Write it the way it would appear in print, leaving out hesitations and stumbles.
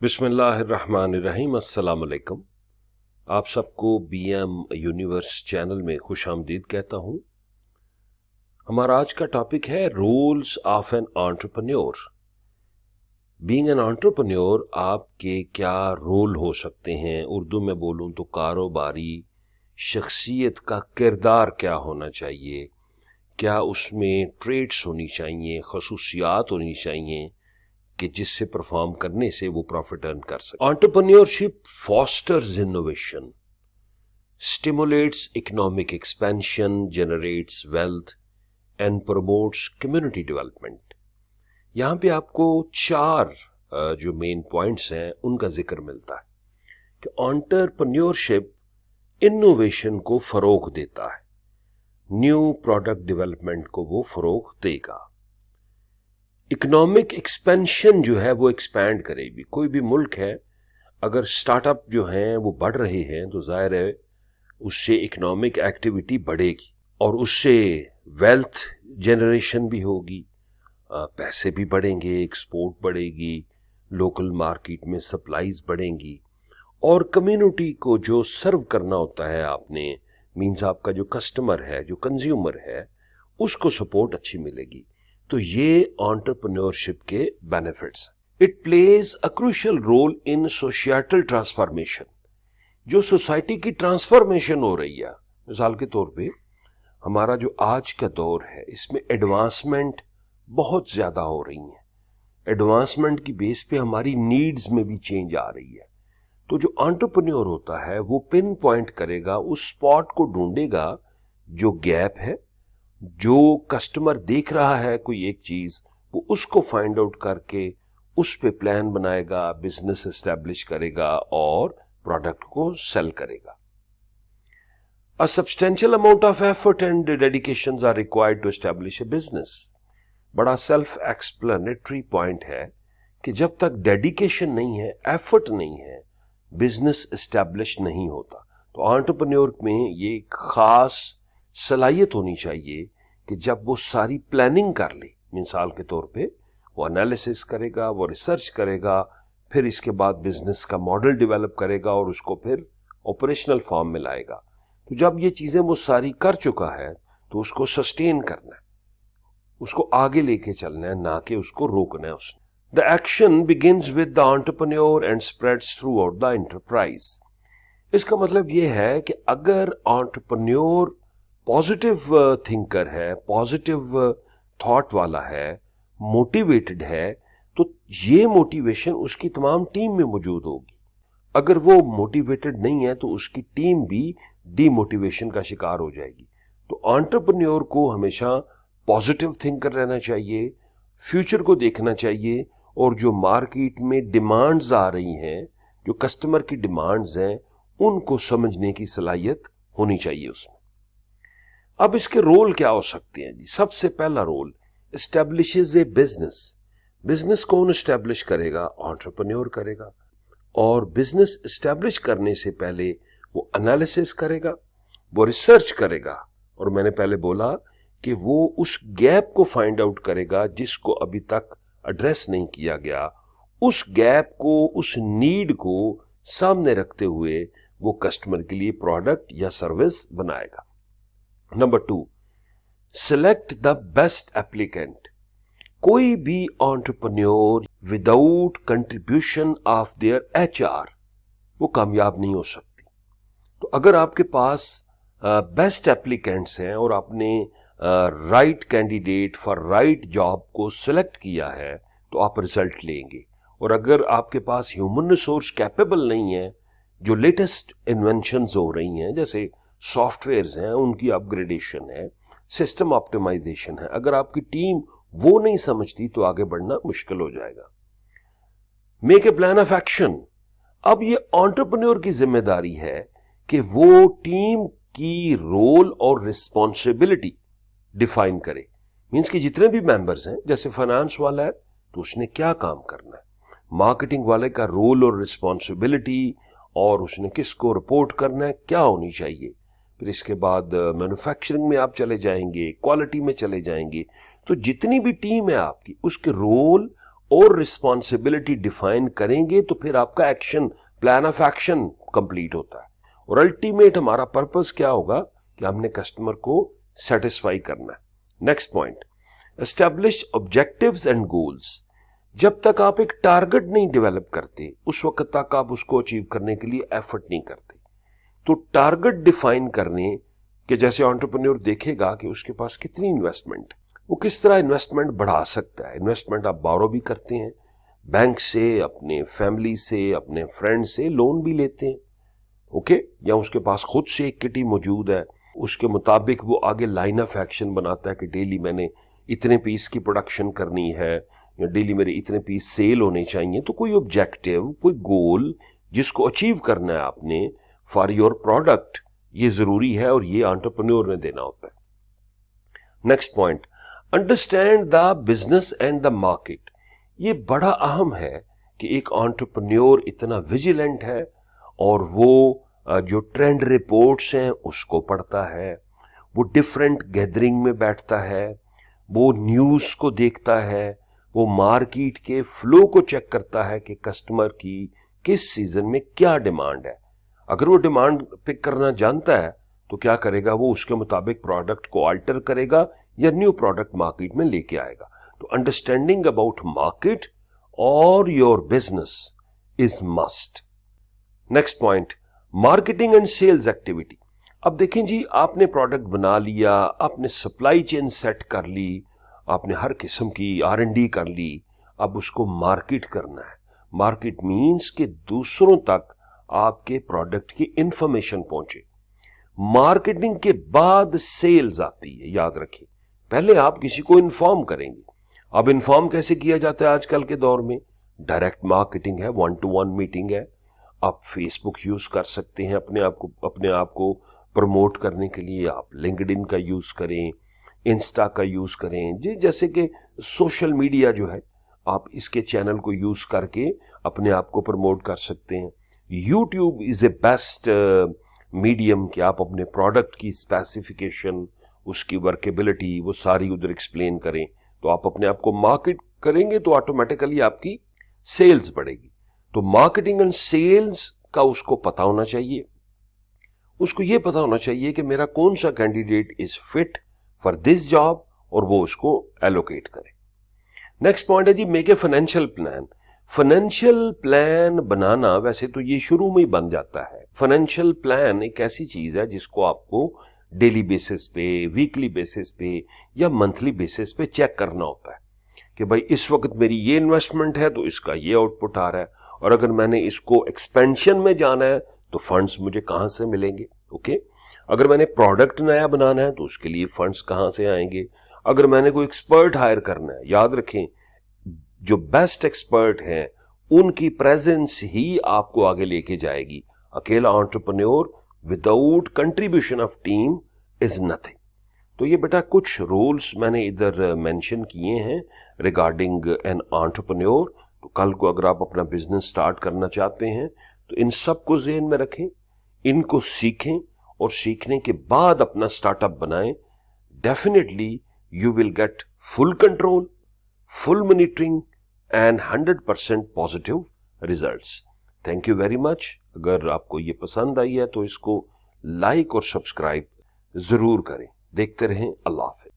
बिस्मिल्लाहिर्रहमानिर्रहीम। अस्सलाम वालेकुम। आप सबको बीएम यूनिवर्स चैनल में खुश आमदीद कहता हूँ। हमारा आज का टॉपिक है roles of an entrepreneur. Being an entrepreneur आपके क्या रोल हो सकते हैं? उर्दू में बोलूँ तो कारोबारी शख्सियत का किरदार क्या होना चाहिए, क्या उसमें ट्रेड्स होनी चाहिए, खसूसियात होनी चाहिए कि जिससे परफॉर्म करने से वो प्रॉफिट अर्न कर सके। Entrepreneurship fosters innovation, stimulates economic expansion, generates wealth and promotes community development. यहाँ पे आपको चार जो मेन पॉइंट्स हैं उनका जिक्र मिलता है कि एंटरप्रेन्योरशिप इनोवेशन को फरोग देता है, न्यू प्रोडक्ट डेवलपमेंट को वो फरोग देगा, इकोनॉमिक एक्सपेंशन जो है वो एक्सपैंड करेगी। कोई भी मुल्क है अगर स्टार्टअप जो हैं वो बढ़ रहे हैं तो जाहिर है उससे इकोनॉमिक एक्टिविटी बढ़ेगी और उससे वेल्थ जनरेशन भी होगी, पैसे भी बढ़ेंगे, एक्सपोर्ट बढ़ेगी, लोकल मार्केट में सप्लाईज बढ़ेंगी और कम्युनिटी को जो सर्व करना होता है आपने, मीन्स आपका जो कस्टमर है, जो कंज्यूमर है, उसको सपोर्ट अच्छी मिलेगी। तो ये एंटरप्रेन्योरशिप के benefits. It plays a crucial role in societal transformation. जो सोसाइटी की ट्रांसफॉर्मेशन हो रही है, मिसाल के तौर पे हमारा जो आज का दौर है इसमें एडवांसमेंट बहुत ज्यादा हो रही है। एडवांसमेंट की बेस पे हमारी नीड्स में भी चेंज आ रही है। तो जो एंटरप्रेन्योर होता है वो पिन पॉइंट करेगा, उस स्पॉट को ढूंढेगा जो गैप है, जो कस्टमर देख रहा है कोई एक चीज, वो उसको फाइंड आउट करके उस पे प्लान बनाएगा, बिजनेस एस्टेब्लिश करेगा और प्रोडक्ट को सेल करेगा। A substantial amount of effort and dedications are required to establish a business. बड़ा सेल्फ एक्सप्लेनेटरी पॉइंट है कि जब तक डेडिकेशन नहीं है, एफर्ट नहीं है, बिजनेस एस्टेब्लिश नहीं होता। तो एंटरप्रेन्योर में ये एक खास सलाहियत होनी चाहिए कि जब वो सारी प्लानिंग कर ले, मिसाल के तौर पे वो एनालिसिस करेगा, वो रिसर्च करेगा, फिर इसके बाद बिजनेस का मॉडल डेवलप करेगा और उसको फिर ऑपरेशनल फॉर्म में लाएगा। तो जब ये चीजें वो सारी कर चुका है तो उसको सस्टेन करना है, उसको आगे लेके चलना है, ना कि उसको रोकना है उसने। The action begins with the entrepreneur and spreads through out the enterprise. इसका मतलब ये है कि अगर एंटरप्रेन्योर पॉजिटिव थिंकर है, पॉजिटिव थॉट वाला है, मोटिवेटेड है, तो ये मोटिवेशन उसकी तमाम टीम में मौजूद होगी। अगर वो मोटिवेटेड नहीं है तो उसकी टीम भी डीमोटिवेशन का शिकार हो जाएगी। तो एंटरप्रेन्योर को हमेशा पॉजिटिव थिंकर रहना चाहिए, फ्यूचर को देखना चाहिए और जो मार्केट में डिमांड्स आ रही हैं, जो कस्टमर की डिमांड्स हैं, उनको समझने की सलाहियत होनी चाहिए उसमें। अब इसके रोल क्या हो सकते हैं जी? सबसे पहला रोल, एस्टेब्लिशेस ए बिजनेस। बिजनेस कौन एस्टेब्लिश करेगा? एंटरप्रेन्योर करेगा। और बिजनेस एस्टेब्लिश करने से पहले वो एनालिसिस करेगा, वो रिसर्च करेगा और मैंने पहले बोला कि वो उस गैप को फाइंड आउट करेगा जिसको अभी तक एड्रेस नहीं किया गया। उस गैप को, उस नीड को सामने रखते हुए वो कस्टमर के लिए प्रोडक्ट या सर्विस बनाएगा। Number 2, select the best applicant. कोई भी entrepreneur without contribution of their HR वो कामयाब नहीं हो सकती। तो अगर आपके पास बेस्ट एप्लीकेंट्स हैं और आपने right candidate for right job को सिलेक्ट किया है तो आप रिजल्ट लेंगे। और अगर आपके पास ह्यूमन रिसोर्स कैपेबल नहीं है, जो लेटेस्ट इन्वेंशंस हो रही हैं, जैसे सॉफ्टवेयर्स हैं, उनकी अपग्रेडेशन है, सिस्टम ऑप्टिमाइजेशन है, अगर आपकी टीम वो नहीं समझती तो आगे बढ़ना मुश्किल हो जाएगा। Make a plan of action. अब ये एंटरप्रेन्योर की जिम्मेदारी है कि वो टीम की रोल और रिस्पॉन्सिबिलिटी डिफाइन करे। मींस कि जितने भी मेंबर्स हैं, जैसे फाइनेंस वाला है तो उसने क्या काम करना है, मार्केटिंग वाले का रोल और रिस्पॉन्सिबिलिटी और उसने किसको रिपोर्ट करना है, क्या होनी चाहिए। फिर इसके बाद मैन्युफैक्चरिंग में आप चले जाएंगे, क्वालिटी में चले जाएंगे। तो जितनी भी टीम है आपकी, उसके रोल और रिस्पॉन्सिबिलिटी डिफाइन करेंगे तो फिर आपका action, plan of action complete होता है। और अल्टीमेट हमारा पर्पस क्या होगा कि हमने कस्टमर को सेटिस्फाई करना है। Next point, establish objectives and goals. जब तक आप एक टारगेट नहीं डेवलप करते उस वक्त तक आप उसको अचीव करने के लिए एफर्ट नहीं करते। तो टारगेट डिफाइन करने के जैसे एंटरप्रेन्योर देखेगा कि उसके पास कितनी इन्वेस्टमेंट, वो किस तरह इन्वेस्टमेंट बढ़ा सकता है। इन्वेस्टमेंट आप बोरो भी करते हैं बैंक से, अपने फैमिली से, अपने फ्रेंड से लोन भी लेते हैं, ओके, या उसके पास खुद से एक किटी मौजूद है, उसके मुताबिक वो आगे लाइन ऑफ एक्शन बनाता है कि डेली मैंने इतने पीस की प्रोडक्शन करनी है या डेली मेरे इतने पीस सेल होने चाहिए। तो कोई ऑब्जेक्टिव, कोई गोल जिसको अचीव करना है आपने फॉर योर प्रोडक्ट, ये जरूरी है और ये एंटरप्रेन्योर ने देना होता है। Next point, understand the business and the market. ये बड़ा अहम है कि एक एंटरप्रेन्योर इतना विजिलेंट है और वो जो ट्रेंड रिपोर्ट्स हैं उसको पढ़ता है, वो डिफरेंट गैदरिंग में बैठता है, वो न्यूज़ को देखता है, वो मार्केट के फ्लो को चेक करता है कि कस्टमर की किस सीजन में क्या डिमांड है। अगर वो डिमांड पिक करना जानता है तो क्या करेगा, वो उसके मुताबिक प्रोडक्ट को अल्टर करेगा या न्यू प्रोडक्ट मार्केट में लेके आएगा। तो अंडरस्टैंडिंग अबाउट मार्केट और your business is must. Next point, marketing and sales activity. अब देखें जी, आपने प्रोडक्ट बना लिया, आपने सप्लाई चेन सेट कर ली, आपने हर किस्म की R&D कर ली, अब उसको मार्केट करना है। मार्केट मीन्स कि दूसरों तक आपके प्रोडक्ट की इंफॉर्मेशन पहुंचे। मार्केटिंग के बाद सेल्स आती है, याद रखिए। पहले आप किसी को इन्फॉर्म करेंगे। अब इन्फॉर्म कैसे किया जाता है आजकल के दौर में? डायरेक्ट मार्केटिंग है, 1-to-1 मीटिंग है। आप फेसबुक यूज कर सकते हैं अपने आप को प्रमोट करने के लिए। आप लिंक्डइन का यूज करें, इंस्टा का यूज करें जी, जैसे कि सोशल मीडिया जो है, आप इसके चैनल को यूज करके अपने आप को प्रमोट कर सकते हैं। YouTube is a best medium कि आप अपने प्रोडक्ट की स्पेसिफिकेशन, उसकी वर्केबिलिटी, वो सारी उधर एक्सप्लेन करें। तो आप अपने आप को मार्केट करेंगे तो ऑटोमेटिकली आपकी सेल्स बढ़ेगी। तो मार्केटिंग एंड सेल्स का उसको पता होना चाहिए। उसको ये पता होना चाहिए कि मेरा कौन सा candidate is fit for this job और वो उसको एलोकेट करे। नेक्स्ट पॉइंट है जी, make a financial plan. Financial plan बनाना वैसे तो ये शुरू में ही बन जाता है। फाइनेंशियल प्लान एक ऐसी चीज है जिसको आपको डेली बेसिस पे, वीकली बेसिस पे या मंथली बेसिस पे चेक करना होता है कि भाई इस वक्त मेरी ये इन्वेस्टमेंट है तो इसका ये आउटपुट आ रहा है, और अगर मैंने इसको एक्सपेंशन में जाना है तो फंड्स मुझे कहां से मिलेंगे। ओके, अगर मैंने प्रोडक्ट नया बनाना है तो उसके लिए फंड्स कहां से आएंगे। अगर मैंने कोई एक्सपर्ट हायर करना है, याद रखें जो बेस्ट एक्सपर्ट हैं उनकी प्रेजेंस ही आपको आगे लेके जाएगी। अकेला entrepreneur without contribution of team is nothing. तो ये बेटा कुछ रूल्स मैंने इधर मेंशन किए हैं रिगार्डिंग एन एंटरप्रेन्योर। तो कल को अगर आप अपना बिजनेस स्टार्ट करना चाहते हैं तो इन सब को ज़हन में रखें, इनको सीखें और सीखने के बाद अपना स्टार्टअप बनाएं। Definitely you will get full control, full monitoring and 100% positive results. Thank you very much. अगर आपको ये पसंद आई है तो इसको लाइक और सब्सक्राइब जरूर करें। देखते रहें। अल्लाह हाफ़िज़।